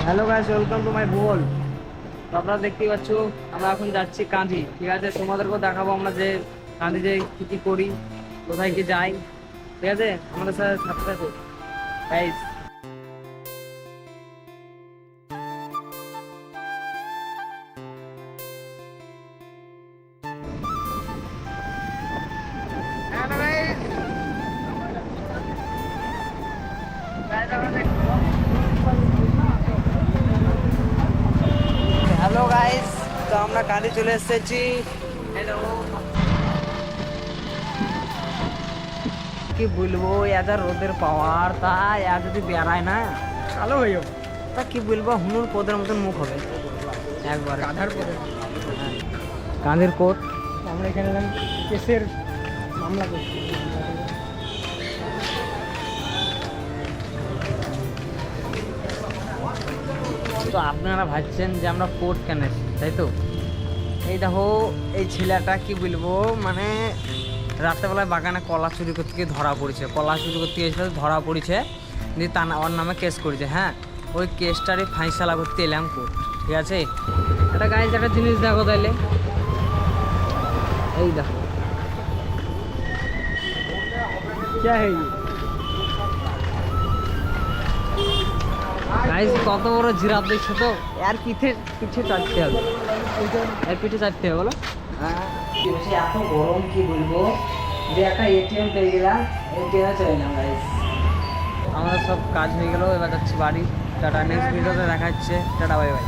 Hello guys, welcome to my ভুল। তো আপনারা দেখতেই পাচ্ছ আমরা এখন যাচ্ছি কাঁধি। ঠিক আছে, তোমাদেরকেও দেখাবো আমরা যে কাঁধি যে কি কি করি, কোথায় কি যাই। ঠিক আছে, আমাদের সাথে সাথে থাকো গাইস। হ্যালো গাইস, তো আমরা কাঁধি চলে এসেছি। হ্যালো, কি বলবো, এত রোদের পাওয়ার, তাই আর যদি বেড়ায় না কালো হয়ে যাবো। তা কি বলবো, হুনুর কোদের মতন মুখ হবে একবার। আধার করে কাঁধের কোট। আমরা এখানে এলাম কেসের মামলা করছি। তো আপনারা ভাবছেন যে আমরা কোট কেন এসেছি, তাই তো? এই দেখো, এই ছেলেটা কি বলবো, মানে রাত্রেবেলায় বাগানে কলা চুরি করতে গিয়ে ধরা পড়েছে। কলা চুরি করতে গিয়েছিল, ধরা পড়েছে, দিয়ে তা ওর নামে কেস করেছে। হ্যাঁ, ওই কেসটারই ফাইসলা করতে এলাম কোর্ট। ঠিক আছে, একটা গাইজ একটা জিনিস দেখো তাইলে, এই দেখো क्या है ये? গাইজ, কত বড় জিরাফ দেখছো তো? এর পিঠে পিঠে চাটতে হবে, এর পিঠে চাটতে হবে বলো। এত গরম কি বলবো, যে একটা এটিএম পেয়ে গেলাম, এটিএমে চলে এলাম গাইজ। আমাদের সব কাজ হয়ে গেল, এবার যাচ্ছি বাড়ি। টাটা, নেক্সট ভিডিওতে দেখা হচ্ছে। Tata, bye bye.